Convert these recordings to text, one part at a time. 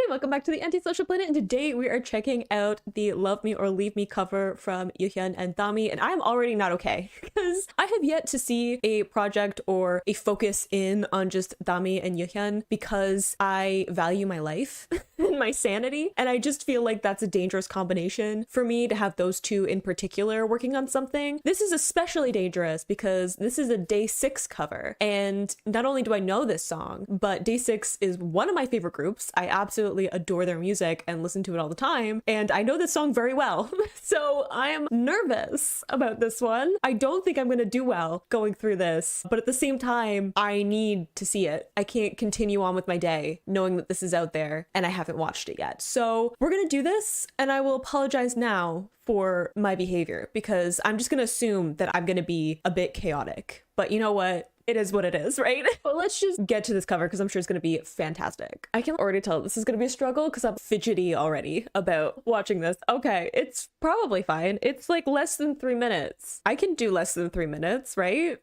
welcome back to the Antisocial Planet, and today we are checking out the Love Me or Leave Me cover from Yoohyeon and Dami, and I'm already not okay because I have yet to see a project or a focus in on just Dami and Yoohyeon because I value my life and my sanity, and I just feel like that's a dangerous combination for me to have those two in particular working on something. This is especially dangerous because this is a Day6 cover, and not only do I know this song, but Day6 is one of my favorite groups. I absolutely adore their music and listen to it all the time, and I know this song very well. So I am nervous about this one. I don't think I'm gonna do well going through this, but at the same time, I need to see it. I can't continue on with my day knowing that this is out there and I haven't watched it yet. So we're gonna do this, and I will apologize now for my behavior because I'm just gonna assume that I'm gonna be a bit chaotic. But you know what? It is what it is, right? But let's just get to this cover because I'm sure it's going to be fantastic. I can already tell this is going to be a struggle because I'm fidgety already about watching this. Okay, it's probably fine. It's like less than 3 minutes. I can do less than 3 minutes, right?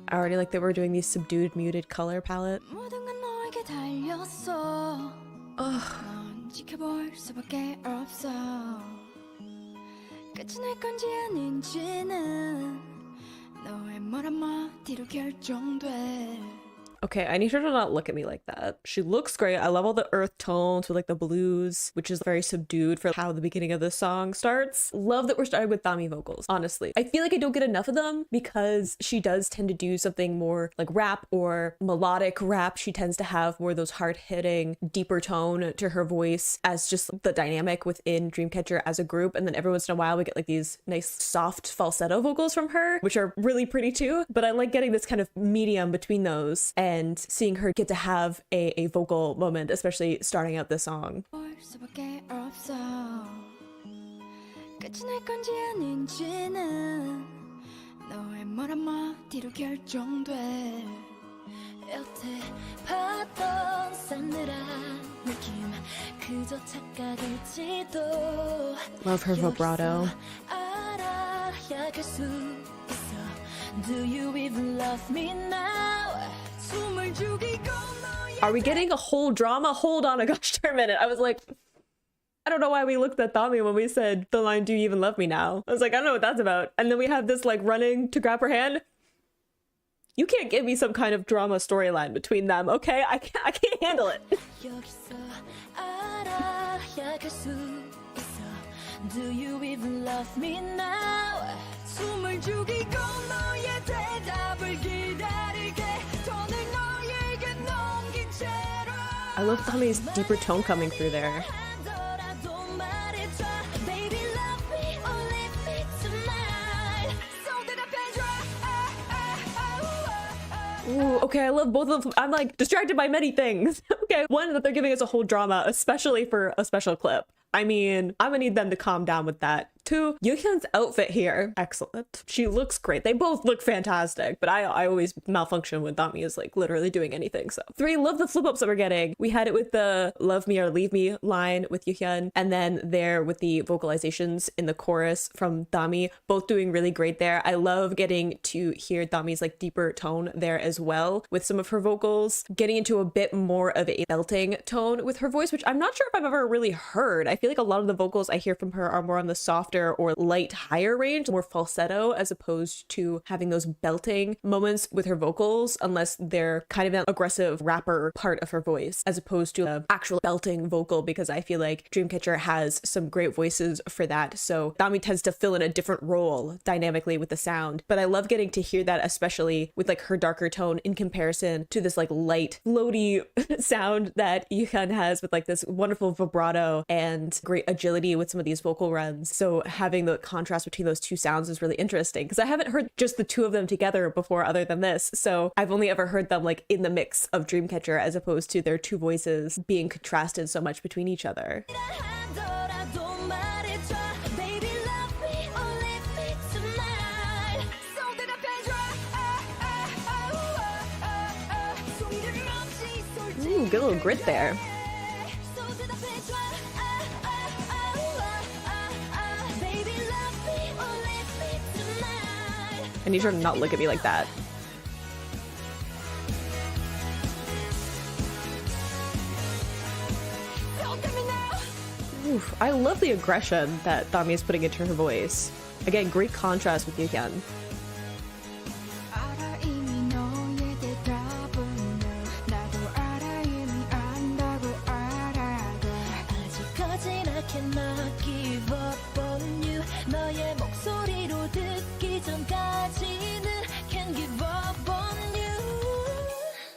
I already like that we're doing these subdued, muted color palette. Okay, I need her to not look at me like that. She looks great. I love all the earth tones with like the blues, which is very subdued for how the beginning of the song starts. Love that we're starting with Dami vocals, honestly. I feel like I don't get enough of them because she does tend to do something more like rap or melodic rap. She tends to have more of those hard-hitting, deeper tone to her voice as just the dynamic within Dreamcatcher as a group. And then every once in a while we get like these nice soft falsetto vocals from her, which are really pretty too. But I like getting this kind of medium between those and seeing her get to have a vocal moment, especially starting out the song. Love her vibrato. Do you even love me now? Are we getting a whole drama? Hold on a gosh darn minute. I was like, I don't know why we looked at Dami when we said the line, do you even love me now? I was like, I don't know what that's about. And then we have this like running to grab her hand. You can't give me some kind of drama storyline between them, okay? I can't handle it. Do you even love me now? I love Dami's deeper tone coming through there. Ooh, okay, I love both of them. I'm like distracted by many things. Okay, one, that they're giving us a whole drama, especially for a special clip. I mean, I'm gonna need them to calm down with that. 2, Yoohyeon's outfit here, excellent. She looks great. They both look fantastic, but I always malfunction when Dami is like literally doing anything. So 3, love the flip ups that we're getting. We had it with the love me or leave me line with Yoohyeon, and then there with the vocalizations in the chorus from Dami, both doing really great there. I love getting to hear Dami's like deeper tone there as well with some of her vocals, getting into a bit more of a belting tone with her voice, which I'm not sure if I've ever really heard. I feel like a lot of the vocals I hear from her are more on the soft or light higher range, more falsetto, as opposed to having those belting moments with her vocals, unless they're kind of an aggressive rapper part of her voice as opposed to an actual belting vocal, because I feel like Dreamcatcher has some great voices for that. So Dami tends to fill in a different role dynamically with the sound, but I love getting to hear that, especially with like her darker tone in comparison to this like light floaty sound that Yoohyeon has with like this wonderful vibrato and great agility with some of these vocal runs. So having the contrast between those two sounds is really interesting because I haven't heard just the two of them together before other than this. So I've only ever heard them like in the mix of Dreamcatcher as opposed to their two voices being contrasted so much between each other. Ooh, good little grit there. I need her to not look at me like that. Oof, I love the aggression that Dami is putting into her voice. Again, great contrast with Yoohyeon.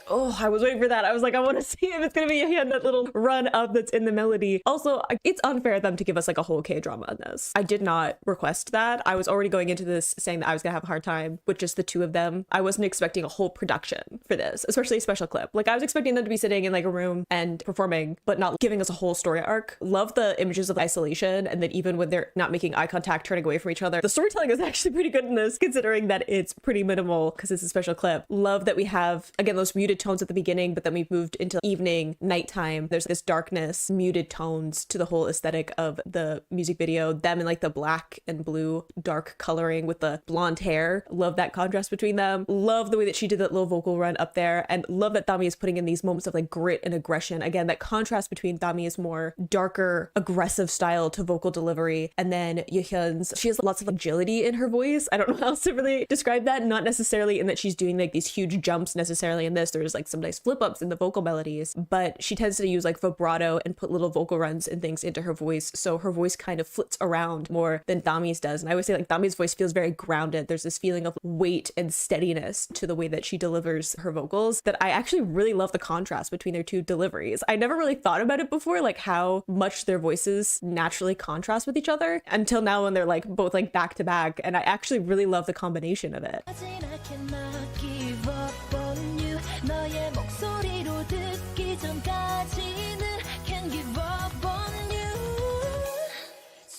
Oh, I was waiting for that. I was like, I want to see if it's going to be Yoohyeon, that little run up that's in the melody. Also, it's unfair of them to give us like a whole K-drama in this. I did not request that. I was already going into this saying that I was going to have a hard time with just the two of them. I wasn't expecting a whole production for this, especially a special clip. Like I was expecting them to be sitting in like a room and performing, but not giving us a whole story arc. Love the images of isolation, and then even when they're not making eye contact, turning away from each other. The storytelling is actually pretty good in this, considering that it's pretty minimal because it's a special clip. Love that we have, again, those muted tones at the beginning, but then we've moved into evening, nighttime. There's this darkness, muted tones to the whole aesthetic of the music video. Them in like the black and blue dark coloring with the blonde hair. Love that contrast between them. Love the way that she did that little vocal run up there, and love that Dami is putting in these moments of like grit and aggression. Again, that contrast between Dami's more darker, aggressive style to vocal delivery, and then Yoohyeon's, she has lots of agility in her voice. I don't know how else to really describe that. Not necessarily in that she's doing like these huge jumps necessarily in this. There's like some nice flip ups in the vocal melodies, but she tends to use like vibrato and put little vocal runs and things into her voice, so her voice kind of flits around more than Dami's does. And I would say like Dami's voice feels very grounded. There's this feeling of weight and steadiness to the way that she delivers her vocals that I actually really love the contrast between their two deliveries. I never really thought about it before, like how much their voices naturally contrast with each other, until now when they're like both like back to back, and I actually really love the combination of it.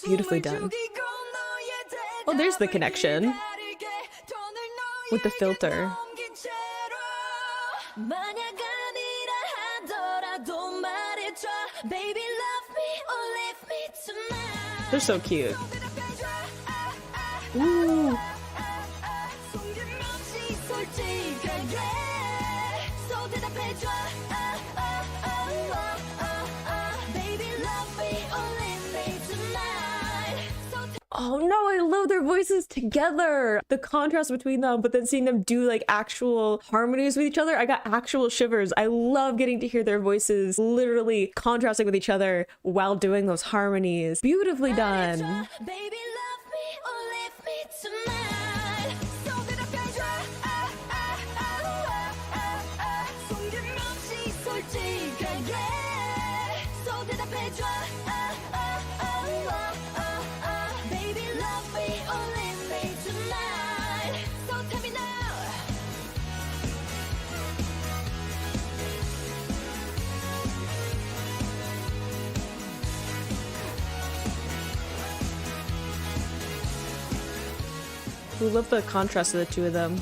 Beautifully done. Oh, there's the connection with the filter. They're so cute. Ooh. Oh no, I love their voices together. The contrast between them, but then seeing them do like actual harmonies with each other, I got actual shivers. I love getting to hear their voices literally contrasting with each other while doing those harmonies. Beautifully done. We love the contrast of the two of them,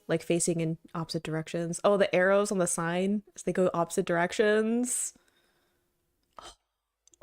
like facing in opposite directions. Oh, the arrows on the sign as they go opposite directions.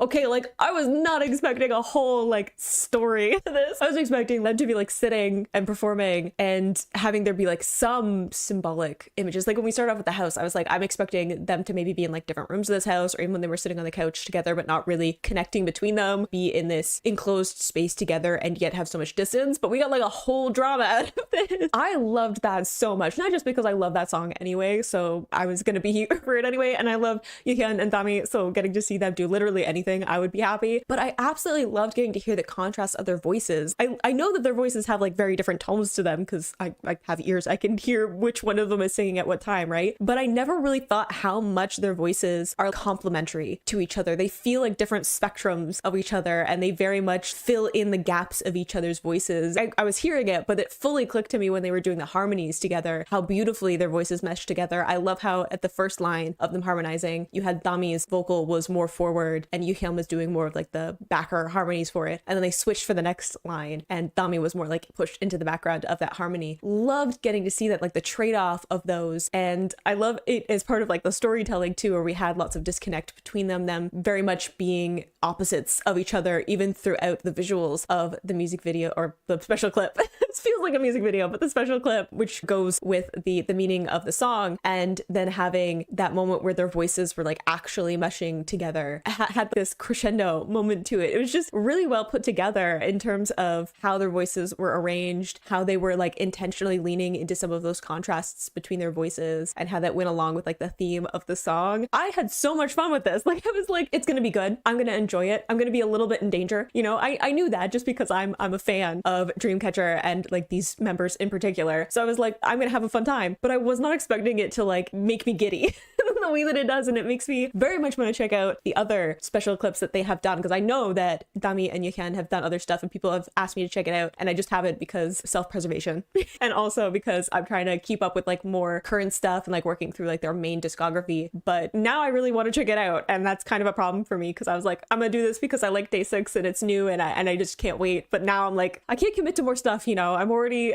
Okay, like I was not expecting a whole like story to this. I was expecting them to be like sitting and performing and having there be like some symbolic images. Like when we started off with the house, I was like, I'm expecting them to maybe be in like different rooms of this house, or even when they were sitting on the couch together but not really connecting between them, be in this enclosed space together and yet have so much distance. But we got like a whole drama out of this. I loved that so much, not just because I love that song anyway, so I was gonna be here for it anyway, and I love Yoohyeon and Dami, so getting to see them do literally anything, I would be happy. But I absolutely loved getting to hear the contrast of their voices. I know that their voices have like very different tones to them because I have ears. I can hear which one of them is singing at what time, right? But I never really thought how much their voices are complementary to each other. They feel like different spectrums of each other, and they very much fill in the gaps of each other's voices. I was hearing it, but it fully clicked to me when they were doing the harmonies together, how beautifully their voices meshed together. I love how at the first line of them harmonizing, you had Dami's vocal was more forward and Yoohyeon Yoohyeon was doing more of like the backer harmonies for it, and then they switched for the next line and Dami was more like pushed into the background of that harmony. Loved getting to see that, like the trade-off of those, and I love it as part of like the storytelling too, where we had lots of disconnect between them very much being opposites of each other even throughout the visuals of the music video or the special clip. It feels like a music video, but the special clip, which goes with the meaning of the song, and then having that moment where their voices were like actually meshing together had this crescendo moment to it. It was just really well put together in terms of how their voices were arranged, how they were like intentionally leaning into some of those contrasts between their voices, and how that went along with like the theme of the song. I had so much fun with this. Like I was like, it's gonna be good, I'm gonna enjoy it, I'm gonna be a little bit in danger, you know. I knew that just because I'm a fan of Dreamcatcher and like these members in particular, so I was like, I'm gonna have a fun time, but I was not expecting it to like make me giddy the way that it does, and it makes me very much want to check out the other special clips that they have done, because I know that Dami and Yoohyeon have done other stuff and people have asked me to check it out, and I just haven't because self-preservation and also because I'm trying to keep up with like more current stuff and like working through like their main discography. But now I really want to check it out, and that's kind of a problem for me because I was like, I'm gonna do this because I like Day6 and it's new and I just can't wait. But now I'm like, I can't commit to more stuff, you know. I'm already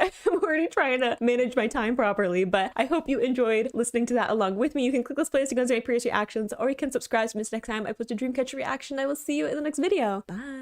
trying to manage my time properly. But I hope you enjoyed listening to that along with me. You can click this playlist to go to my previous reactions, or you can subscribe to miss next time I post a Dreamcatcher reaction. I will see you in the next video. Bye.